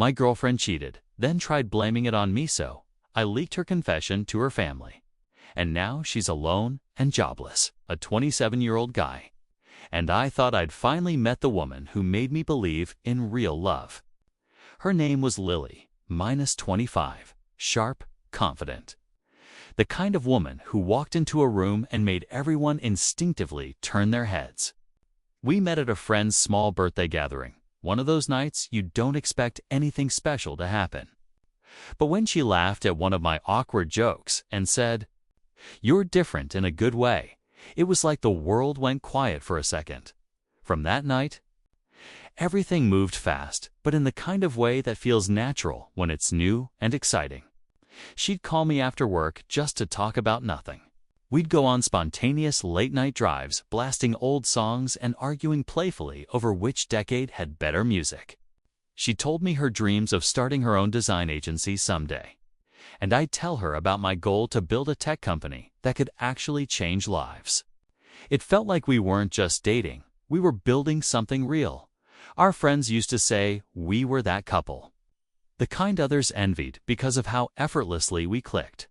My girlfriend cheated, then tried blaming it on me, so I leaked her confession to her family. And now she's alone and jobless, a 27-year-old guy. And I thought I'd finally met the woman who made me believe in real love. Her name was Lily, minus 25, sharp, confident. The kind of woman who walked into a room and made everyone instinctively turn their heads. We met at a friend's small birthday gathering, one of those nights you don't expect anything special to happen. But when she laughed at one of my awkward jokes and said, "You're different in a good way," it was like the world went quiet for a second. From that night, everything moved fast, but in the kind of way that feels natural when it's new and exciting. She'd call me after work just to talk about nothing. We'd go on spontaneous late-night drives, blasting old songs and arguing playfully over which decade had better music. She told me her dreams of starting her own design agency someday. And I'd tell her about my goal to build a tech company that could actually change lives. It felt like we weren't just dating, we were building something real. Our friends used to say we were that couple. The kind others envied because of how effortlessly we clicked.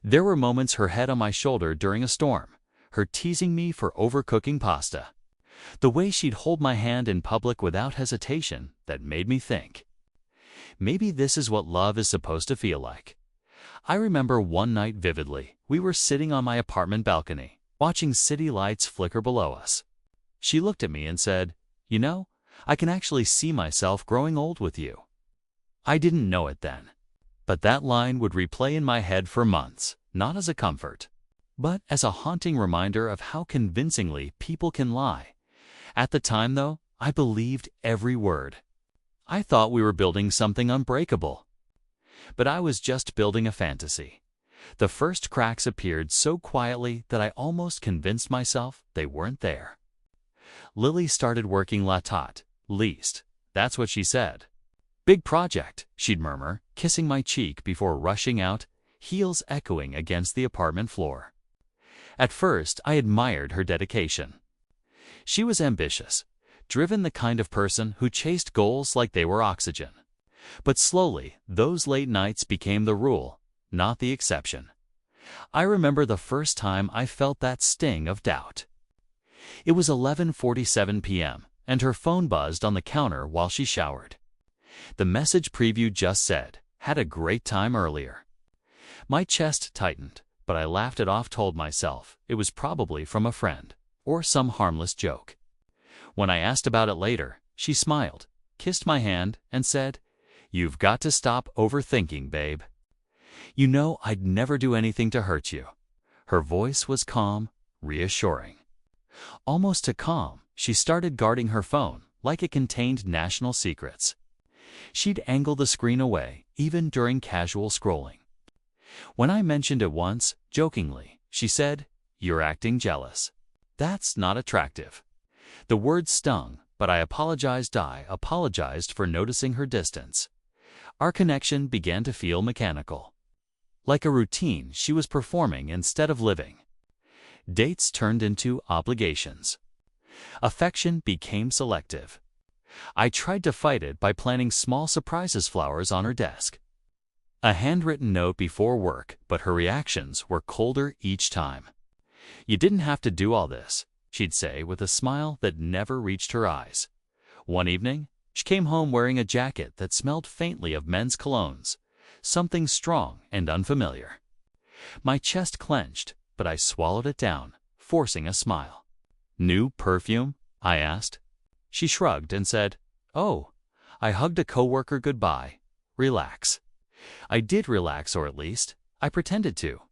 There were moments her head on my shoulder during a storm, her teasing me for overcooking pasta. The way she'd hold my hand in public without hesitation that made me think, maybe this is what love is supposed to feel like. I remember one night vividly. We were sitting on my apartment balcony, watching city lights flicker below us. She looked at me and said, "You know, I can actually see myself growing old with you." I didn't know it then, but that line would replay in my head for months, not as a comfort, but as a haunting reminder of how convincingly people can lie. At the time, though, I believed every word. I thought we were building something unbreakable. But I was just building a fantasy. The first cracks appeared so quietly that I almost convinced myself they weren't there. Lily started working la tête, least. That's what she said. "Big project," she'd murmur, kissing my cheek before rushing out, heels echoing against the apartment floor. At first, I admired her dedication. She was ambitious, driven, the kind of person who chased goals like they were oxygen. But slowly, those late nights became the rule, not the exception. I remember the first time I felt that sting of doubt. It was 11:47 p.m., and her phone buzzed on the counter while she showered. The message preview just said, "Had a great time earlier." My chest tightened, but I laughed it off, told myself it was probably from a friend, or some harmless joke. When I asked about it later, she smiled, kissed my hand, and said, "You've got to stop overthinking, babe. You know I'd never do anything to hurt you." Her voice was calm, reassuring. Almost too calm, she started guarding her phone like it contained national secrets. She'd angle the screen away, even during casual scrolling. When I mentioned it once, jokingly, she said, "You're acting jealous. That's not attractive." The word stung, but I apologized for noticing her distance. Our connection began to feel mechanical. Like a routine she was performing instead of living. Dates turned into obligations. Affection became selective. I tried to fight it by planning small surprises, flowers on her desk, a handwritten note before work, but her reactions were colder each time. "You didn't have to do all this," she'd say with a smile that never reached her eyes. One evening, she came home wearing a jacket that smelled faintly of men's colognes, something strong and unfamiliar. My chest clenched, but I swallowed it down, forcing a smile. "New perfume?" I asked. She shrugged and said, "Oh, I hugged a coworker goodbye. Relax." I did relax, or at least, I pretended to.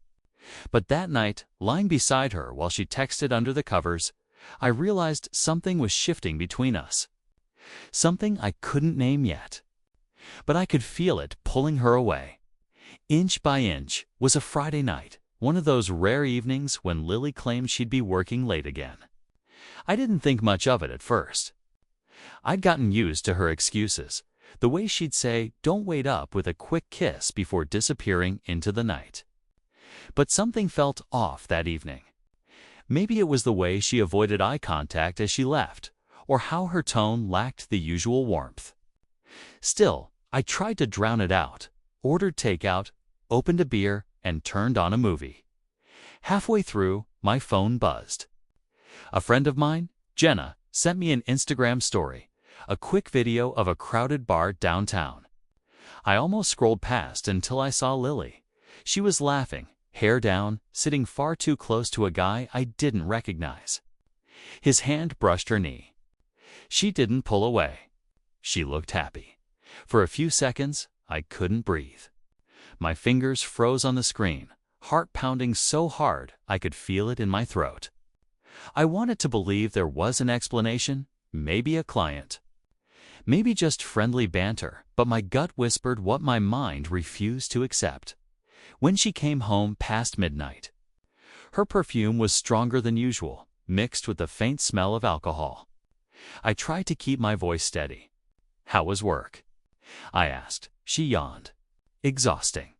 But that night, lying beside her while she texted under the covers, I realized something was shifting between us. Something I couldn't name yet. But I could feel it pulling her away. Inch by inch. Was a Friday night, one of those rare evenings when Lily claimed she'd be working late again. I didn't think much of it at first. I'd gotten used to her excuses, the way she'd say, "Don't wait up," with a quick kiss before disappearing into the night. But something felt off that evening. Maybe it was the way she avoided eye contact as she left, or how her tone lacked the usual warmth. Still, I tried to drown it out, ordered takeout, opened a beer, and turned on a movie. Halfway through, my phone buzzed. A friend of mine, Jenna, sent me an Instagram story, a quick video of a crowded bar downtown. I almost scrolled past until I saw Lily. She was laughing, hair down, sitting far too close to a guy I didn't recognize. His hand brushed her knee. She didn't pull away. She looked happy. For a few seconds, I couldn't breathe. My fingers froze on the screen, heart pounding so hard I could feel it in my throat. I wanted to believe there was an explanation, maybe a client. Maybe just friendly banter, but my gut whispered what my mind refused to accept. When she came home past midnight, her perfume was stronger than usual, mixed with the faint smell of alcohol. I tried to keep my voice steady. "How was work?" I asked. She yawned. "Exhausting."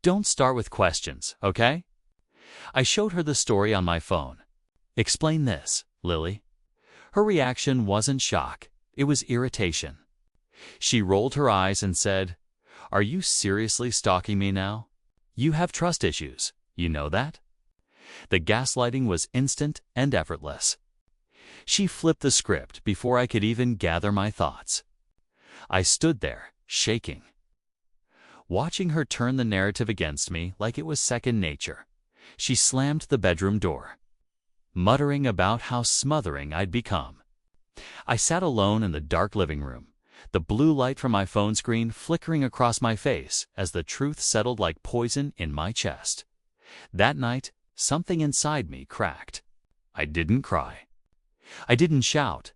"Don't start with questions, okay?" I showed her the story on my phone. "Explain this, Lily." Her reaction wasn't shock, it was irritation. She rolled her eyes and said, "Are you seriously stalking me now? You have trust issues, you know that?" The gaslighting was instant and effortless. She flipped the script before I could even gather my thoughts. I stood there, shaking, watching her turn the narrative against me like it was second nature. She slammed the bedroom door, muttering about how smothering I'd become. I sat alone in the dark living room, the blue light from my phone screen flickering across my face as the truth settled like poison in my chest. That night, something inside me cracked. I didn't cry. I didn't shout.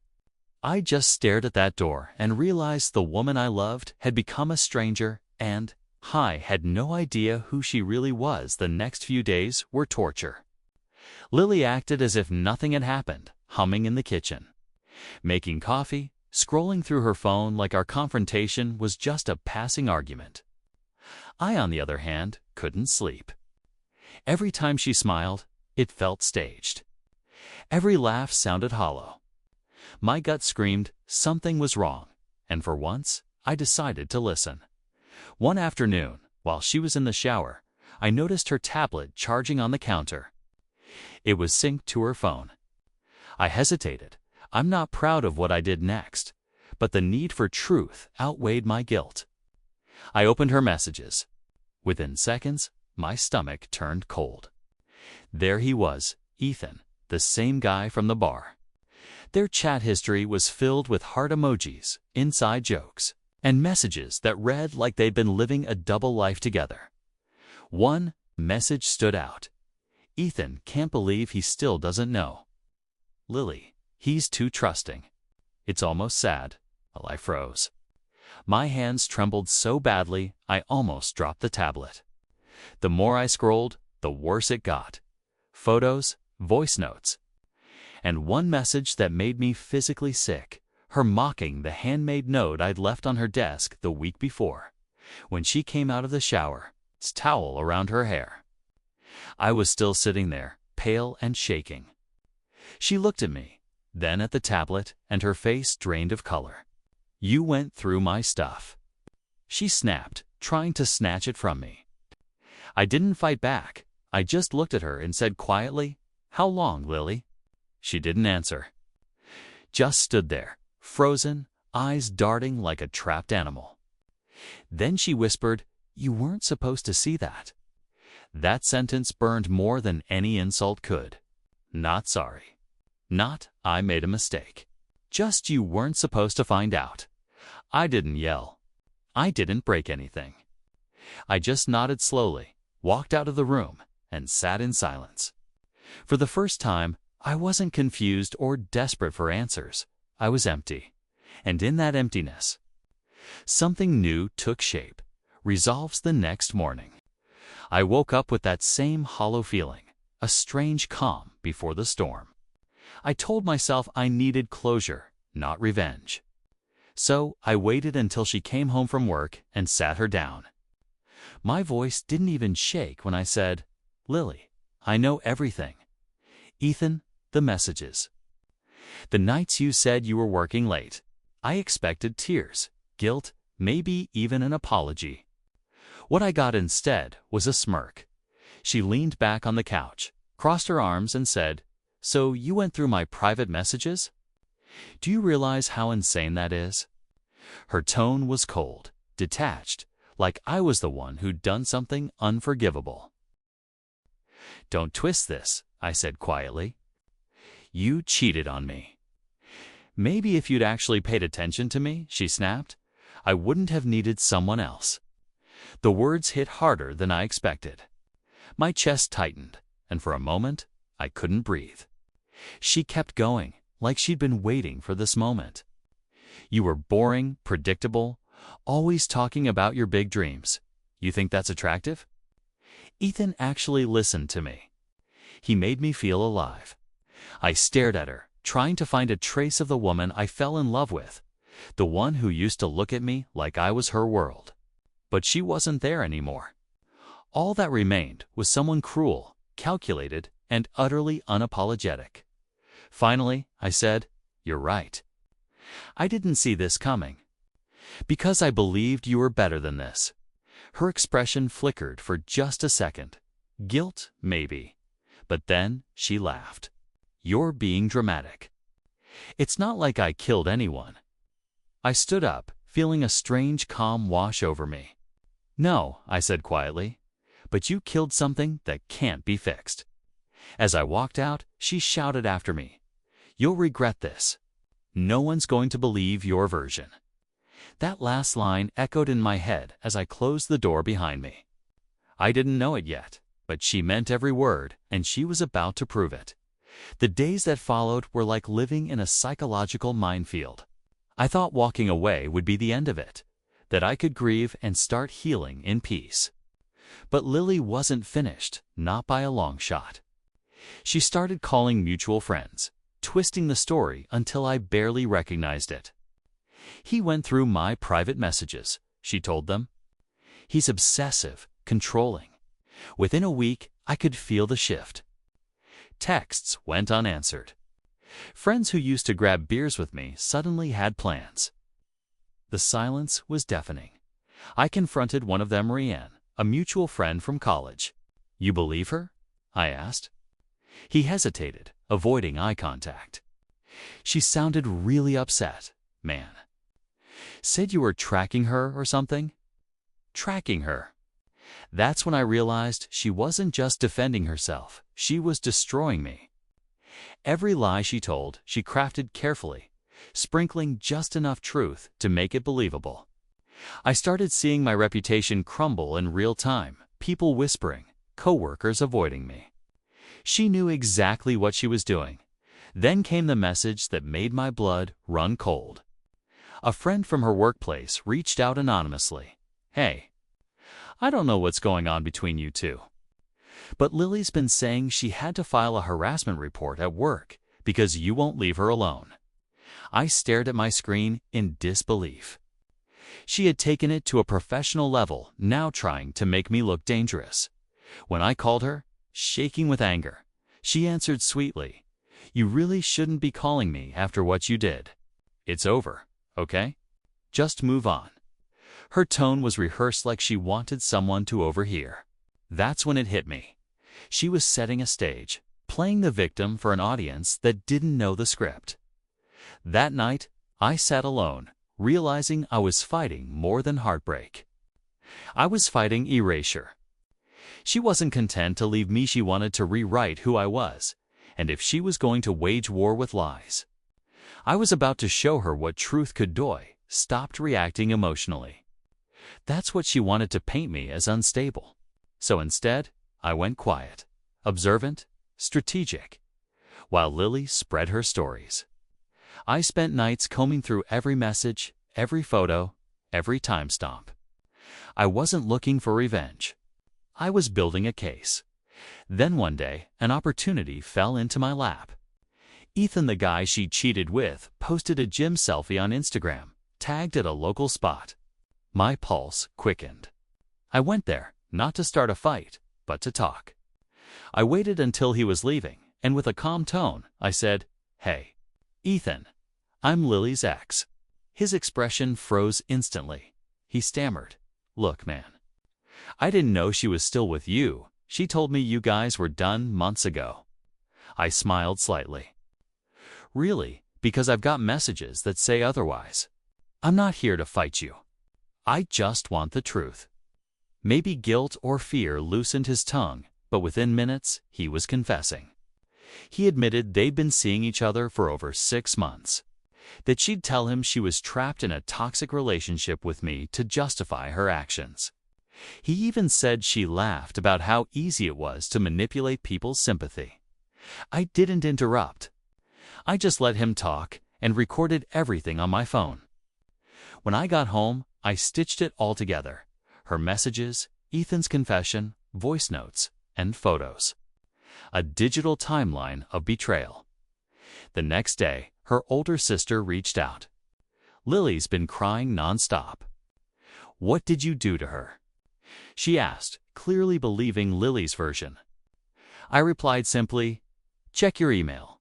I just stared at that door and realized the woman I loved had become a stranger, and I had no idea who she really was. The next few days were torture. Lily acted as if nothing had happened, humming in the kitchen, making coffee, scrolling through her phone like our confrontation was just a passing argument. I, on the other hand, couldn't sleep. Every time she smiled, it felt staged. Every laugh sounded hollow. My gut screamed something was wrong, and for once, I decided to listen. One afternoon, while she was in the shower, I noticed her tablet charging on the counter. It was synced to her phone. I hesitated. I'm not proud of what I did next, but the need for truth outweighed my guilt. I opened her messages. Within seconds, my stomach turned cold. There he was, Ethan, the same guy from the bar. Their chat history was filled with heart emojis, inside jokes, and messages that read like they'd been living a double life together. One message stood out. "Ethan can't believe he still doesn't know. Lily, he's too trusting." It's almost sad. Well, I froze. My hands trembled so badly, I almost dropped the tablet. The more I scrolled, the worse it got. Photos, voice notes, and one message that made me physically sick, her mocking the handmade note I'd left on her desk the week before, when she came out of the shower, its towel around her hair. I was still sitting there, pale and shaking. She looked at me, then at the tablet, and her face drained of color. "You went through my stuff," she snapped, trying to snatch it from me. I didn't fight back. I just looked at her and said quietly, "How long, Lily?" She didn't answer. Just stood there, frozen, eyes darting like a trapped animal. Then she whispered, "You weren't supposed to see that." That sentence burned more than any insult could. Not sorry. Not, I made a mistake. Just you weren't supposed to find out. I didn't yell. I didn't break anything. I just nodded slowly, walked out of the room, and sat in silence. For the first time, I wasn't confused or desperate for answers. I was empty. And in that emptiness, something new took shape. Resolves the next morning. I woke up with that same hollow feeling, a strange calm before the storm. I told myself I needed closure, not revenge. So I waited until she came home from work and sat her down. My voice didn't even shake when I said, "Lily, I know everything. Ethan, the messages. The nights you said you were working late. I expected tears, guilt, maybe even an apology. What I got instead was a smirk. She leaned back on the couch, crossed her arms, and said, "So you went through my private messages? Do you realize how insane that is?" Her tone was cold, detached, like I was the one who'd done something unforgivable. "Don't twist this," I said quietly. "You cheated on me." "Maybe if you'd actually paid attention to me," she snapped, "I wouldn't have needed someone else." The words hit harder than I expected. My chest tightened, and for a moment, I couldn't breathe. She kept going, like she'd been waiting for this moment. "You were boring, predictable, always talking about your big dreams. You think that's attractive?" Ethan actually listened to me. He made me feel alive. I stared at her, trying to find a trace of the woman I fell in love with, the one who used to look at me like I was her world. But she wasn't there anymore. All that remained was someone cruel, calculated, and utterly unapologetic. Finally, I said, "You're right. I didn't see this coming. Because I believed you were better than this." Her expression flickered for just a second. Guilt, maybe. But then she laughed. "You're being dramatic. It's not like I killed anyone." I stood up, feeling a strange calm wash over me. "No," I said quietly, "but you killed something that can't be fixed." As I walked out, she shouted after me, "You'll regret this. No one's going to believe your version." That last line echoed in my head as I closed the door behind me. I didn't know it yet, but she meant every word, and she was about to prove it. The days that followed were like living in a psychological minefield. I thought walking away would be the end of it, that I could grieve and start healing in peace. But Lily wasn't finished, not by a long shot. She started calling mutual friends, twisting the story until I barely recognized it. "He went through my private messages," she told them. "He's obsessive, controlling." Within a week, I could feel the shift. Texts went unanswered. Friends who used to grab beers with me suddenly had plans. The silence was deafening. I confronted one of them, Rianne, a mutual friend from college. "You believe her?" I asked. He hesitated, avoiding eye contact. "She sounded really upset, man. Said you were tracking her or something?" Tracking her. That's when I realized she wasn't just defending herself, she was destroying me. Every lie she told, she crafted carefully, sprinkling just enough truth to make it believable. I started seeing my reputation crumble in real time, people whispering, coworkers avoiding me. She knew exactly what she was doing. Then came the message that made my blood run cold. A friend from her workplace reached out anonymously. "Hey, I don't know what's going on between you two, but Lily's been saying she had to file a harassment report at work because you won't leave her alone." I stared at my screen in disbelief. She had taken it to a professional level, now trying to make me look dangerous. When I called her, shaking with anger, she answered sweetly, "You really shouldn't be calling me after what you did. It's over, okay? Just move on." Her tone was rehearsed like she wanted someone to overhear. That's when it hit me. She was setting a stage, playing the victim for an audience that didn't know the script. That night, I sat alone, realizing I was fighting more than heartbreak. I was fighting erasure. She wasn't content to leave me, she wanted to rewrite who I was, and if she was going to wage war with lies. I was about to show her what truth could do, stopped reacting emotionally. That's what she wanted to paint me as, unstable. So instead, I went quiet, observant, strategic, while Lily spread her stories. I spent nights combing through every message, every photo, every timestamp. I wasn't looking for revenge. I was building a case. Then one day, an opportunity fell into my lap. Ethan, the guy she cheated with, posted a gym selfie on Instagram, tagged at a local spot. My pulse quickened. I went there, not to start a fight, but to talk. I waited until he was leaving, and with a calm tone, I said, "Hey, Ethan, I'm Lily's ex." His expression froze instantly. He stammered. "Look, man. I didn't know she was still with you. She told me you guys were done months ago." I smiled slightly. "Really? Because I've got messages that say otherwise. I'm not here to fight you. I just want the truth." Maybe guilt or fear loosened his tongue, but within minutes, he was confessing. He admitted they'd been seeing each other for over 6 months. That she'd tell him she was trapped in a toxic relationship with me to justify her actions. He even said she laughed about how easy it was to manipulate people's sympathy. I didn't interrupt. I just let him talk and recorded everything on my phone. When I got home, I stitched it all together. Her messages, Ethan's confession, voice notes, and photos. A digital timeline of betrayal. The next day, her older sister reached out. "Lily's been crying nonstop." "What did you do to her?" she asked, clearly believing Lily's version. I replied simply, "Check your email."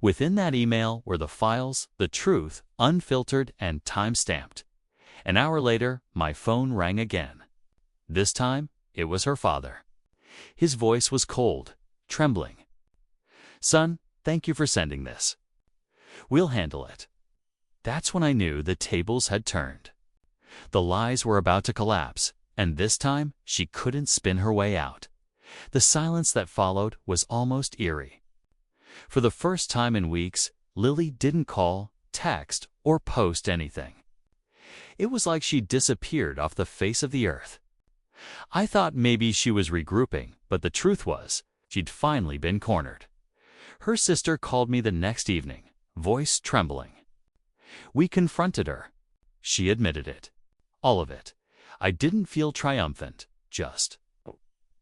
Within that email were the files, the truth, unfiltered and time-stamped. An hour later, my phone rang again. This time, it was her father. His voice was cold, trembling. "Son, thank you for sending this. We'll handle it." That's when I knew the tables had turned. The lies were about to collapse, and this time she couldn't spin her way out. The silence that followed was almost eerie. For the first time in weeks, Lily didn't call, text, or post anything. It was like she disappeared off the face of the earth. I thought maybe she was regrouping, but the truth was, she'd finally been cornered. Her sister called me the next evening, voice trembling. We confronted her. She admitted it. All of it. I didn't feel triumphant, just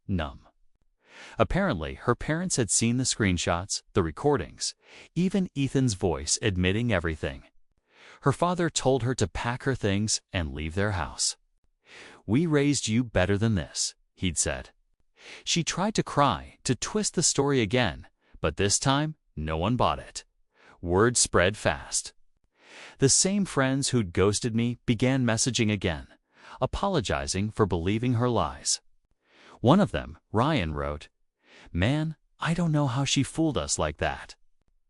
numb. Apparently, her parents had seen the screenshots, the recordings, even Ethan's voice admitting everything. Her father told her to pack her things and leave their house. "We raised you better than this," he'd said. She tried to cry, to twist the story again, but this time, no one bought it. Word spread fast. The same friends who'd ghosted me began messaging again, apologizing for believing her lies. One of them, Ryan, wrote, "Man, I don't know how she fooled us like that.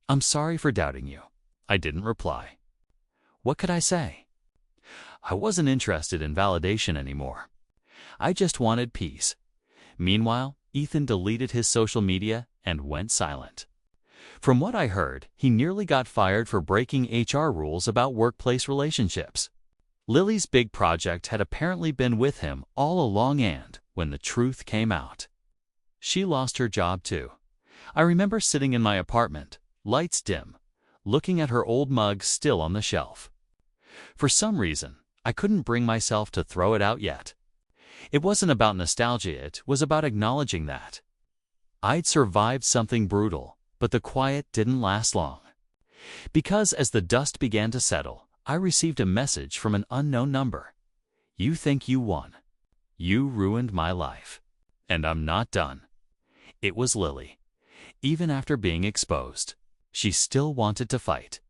I'm sorry for doubting you." I didn't reply. What could I say? I wasn't interested in validation anymore. I just wanted peace. Meanwhile, Ethan deleted his social media and went silent. From what I heard, he nearly got fired for breaking HR rules about workplace relationships. Lily's big project had apparently been with him all along, and when the truth came out, she lost her job too. I remember sitting in my apartment, lights dim, looking at her old mug still on the shelf. For some reason, I couldn't bring myself to throw it out yet. It wasn't about nostalgia, it was about acknowledging that I'd survived something brutal, but the quiet didn't last long. Because as the dust began to settle, I received a message from an unknown number. "You think you won. You ruined my life. And I'm not done." It was Lily. Even after being exposed, she still wanted to fight.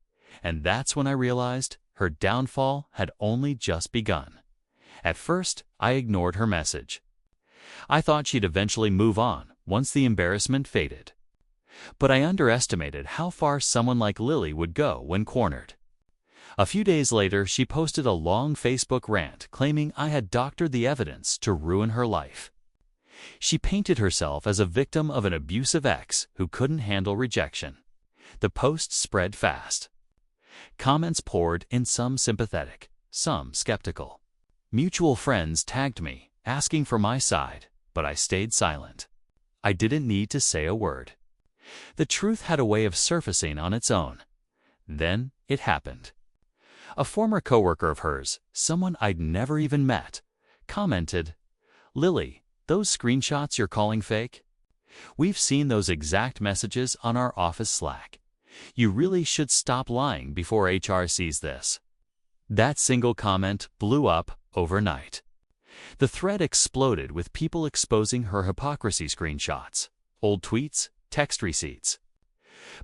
And that's when I realized her downfall had only just begun. At first, I ignored her message. I thought she'd eventually move on once the embarrassment faded. But I underestimated how far someone like Lily would go when cornered. A few days later, she posted a long Facebook rant claiming I had doctored the evidence to ruin her life. She painted herself as a victim of an abusive ex who couldn't handle rejection. The post spread fast. Comments poured in, some sympathetic, some skeptical. Mutual friends tagged me, asking for my side, but I stayed silent. I didn't need to say a word. The truth had a way of surfacing on its own. Then it happened. A former coworker of hers, someone I'd never even met, commented, "Lily, those screenshots you're calling fake? We've seen those exact messages on our office Slack. You really should stop lying before HR sees this." That single comment blew up overnight. The thread exploded with people exposing her hypocrisy, screenshots, old tweets, text receipts.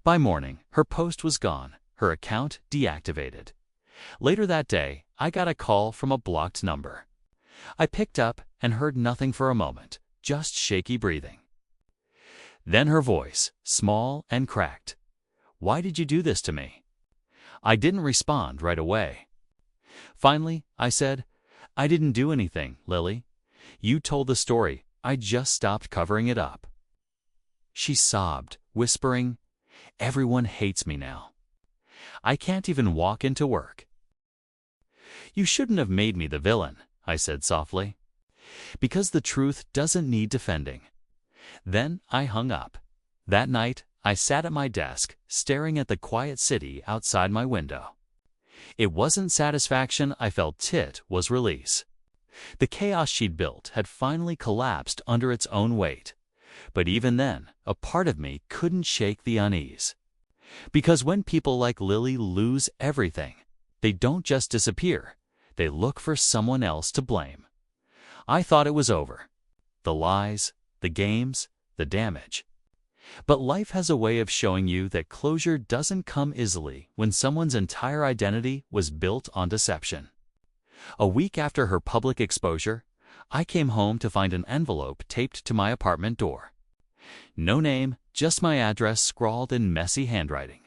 By morning, her post was gone, her account deactivated. Later that day, I got a call from a blocked number. I picked up and heard nothing for a moment, just shaky breathing. Then her voice, small and cracked. "Why did you do this to me?" I didn't respond right away. Finally, I said, "I didn't do anything, Lily. You told the story. I just stopped covering it up." She sobbed, whispering, "Everyone hates me now. I can't even walk into work." "You shouldn't have made me the villain," I said softly, "because the truth doesn't need defending." Then I hung up. That night, I sat at my desk, staring at the quiet city outside my window. It wasn't satisfaction I felt, it was release. The chaos she'd built had finally collapsed under its own weight. But even then, a part of me couldn't shake the unease. Because when people like Lily lose everything, they don't just disappear, they look for someone else to blame. I thought it was over. The lies, the games, the damage. But life has a way of showing you that closure doesn't come easily when someone's entire identity was built on deception. A week after her public exposure, I came home to find an envelope taped to my apartment door. No name, just my address scrawled in messy handwriting.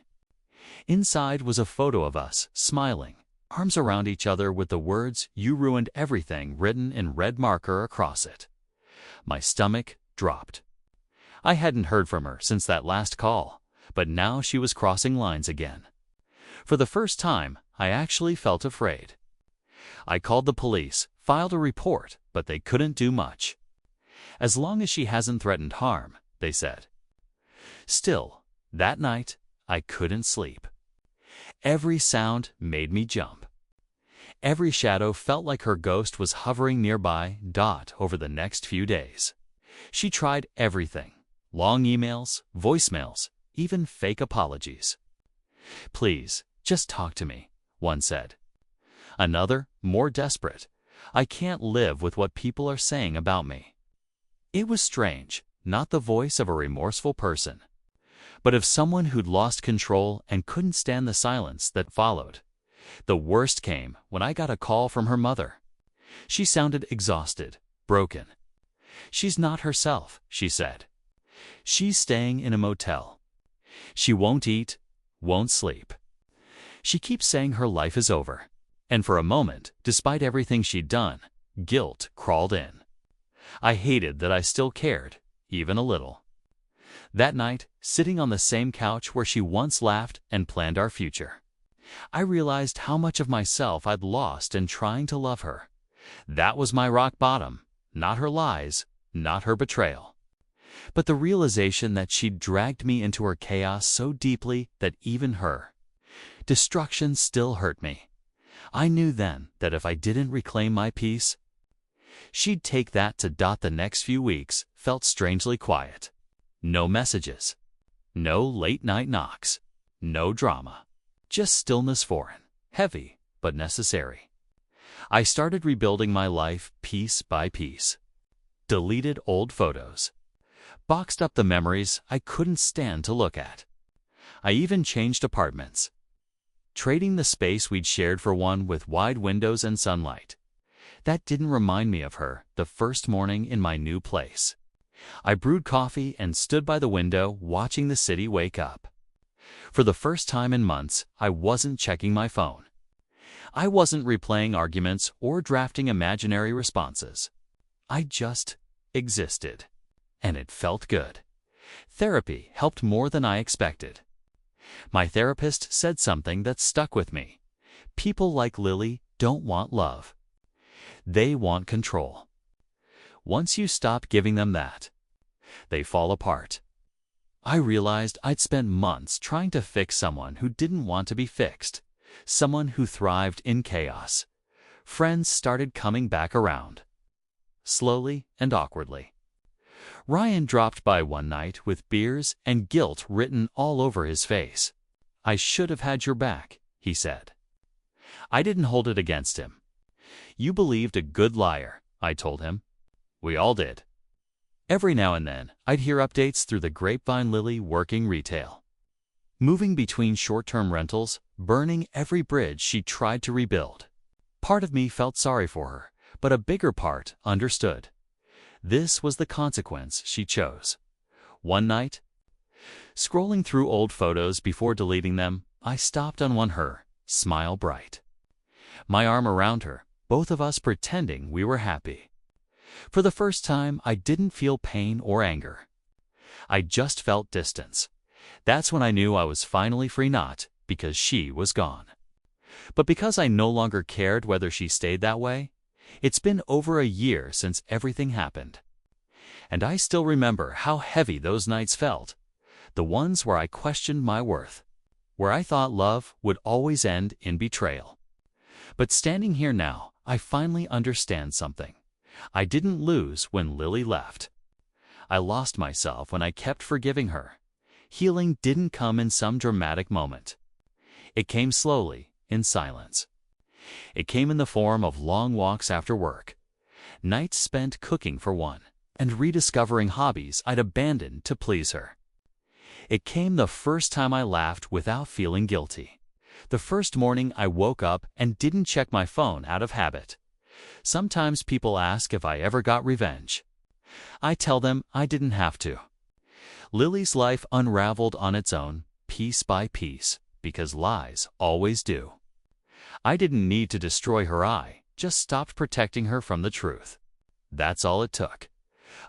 Inside was a photo of us, smiling, arms around each other with the words, "You ruined everything," written in red marker across it. My stomach dropped. I hadn't heard from her since that last call, but now she was crossing lines again. For the first time, I actually felt afraid. I called the police, filed a report, but they couldn't do much. "As long as she hasn't threatened harm," they said. Still, that night, I couldn't sleep. Every sound made me jump. Every shadow felt like her ghost was hovering nearby, over the next few days. She tried everything. Long emails, voicemails, even fake apologies. "Please, just talk to me," one said. Another, more desperate, "I can't live with what people are saying about me." It was strange, not the voice of a remorseful person, but of someone who'd lost control and couldn't stand the silence that followed. The worst came when I got a call from her mother. She sounded exhausted, broken. "She's not herself," she said. "She's staying in a motel. She won't eat, won't sleep. She keeps saying her life is over." And for a moment, despite everything she'd done, guilt crawled in. I hated that I still cared, even a little. That night, sitting on the same couch where she once laughed and planned our future, I realized how much of myself I'd lost in trying to love her. That was my rock bottom, not her lies, not her betrayal, but the realization that she'd dragged me into her chaos so deeply that even her destruction still hurt me. I knew then that if I didn't reclaim my peace, she'd take that to. The next few weeks felt strangely quiet. No messages, no late-night knocks, no drama, just stillness, foreign, heavy, but necessary. I started rebuilding my life piece by piece. Deleted old photos. Boxed up the memories I couldn't stand to look at. I even changed apartments, trading the space we'd shared for one with wide windows and sunlight. That didn't remind me of her the first morning in my new place. I brewed coffee and stood by the window watching the city wake up. For the first time in months, I wasn't checking my phone. I wasn't replaying arguments or drafting imaginary responses. I just existed. And it felt good. Therapy helped more than I expected. My therapist said something that stuck with me. People like Lily don't want love. They want control. Once you stop giving them that, they fall apart. I realized I'd spent months trying to fix someone who didn't want to be fixed, someone who thrived in chaos. Friends started coming back around, slowly and awkwardly. Ryan dropped by one night with beers and guilt written all over his face. "I should have had your back," he said. I didn't hold it against him. "You believed a good liar," I told him. We all did. Every now and then, I'd hear updates through the grapevine, Lily working retail. moving between short-term rentals, burning every bridge she tried to rebuild. Part of me felt sorry for her, but a bigger part understood. This was the consequence she chose. One night, scrolling through old photos before deleting them, I stopped on one her, smile bright. My arm around her, both of us pretending we were happy. For the first time, I didn't feel pain or anger. I just felt distance. That's when I knew I was finally free, not because she was gone, but because I no longer cared whether she stayed that way. It's been over a year since everything happened, and I still remember how heavy those nights felt, the ones where I questioned my worth, where I thought love would always end in betrayal. But standing here now, I finally understand something. I didn't lose when Lily left. I lost myself when I kept forgiving her. Healing didn't come in some dramatic moment. It came slowly, in silence. It came in the form of long walks after work, nights spent cooking for one, and rediscovering hobbies I'd abandoned to please her. It came the first time I laughed without feeling guilty. The first morning I woke up and didn't check my phone out of habit. Sometimes people ask if I ever got revenge. I tell them I didn't have to. Lily's life unraveled on its own, piece by piece, because lies always do. I didn't need to destroy her, I just stopped protecting her from the truth. That's all it took.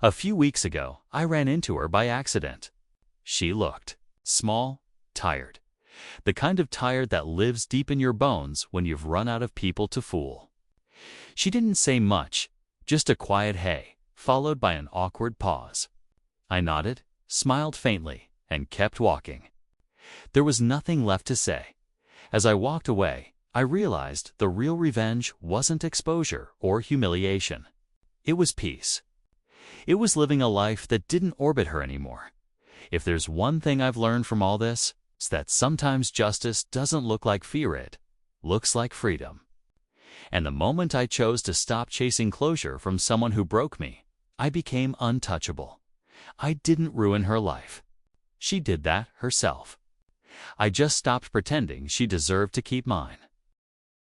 A few weeks ago, I ran into her by accident. She looked small, tired. The kind of tired that lives deep in your bones when you've run out of people to fool. She didn't say much, just a quiet hey, followed by an awkward pause. I nodded, smiled faintly, and kept walking. There was nothing left to say. As I walked away, I realized the real revenge wasn't exposure or humiliation. It was peace. It was living a life that didn't orbit her anymore. If there's one thing I've learned from all this, it's that sometimes justice doesn't look like fear, it looks like freedom. And the moment I chose to stop chasing closure from someone who broke me, I became untouchable. I didn't ruin her life. She did that herself. I just stopped pretending she deserved to keep mine.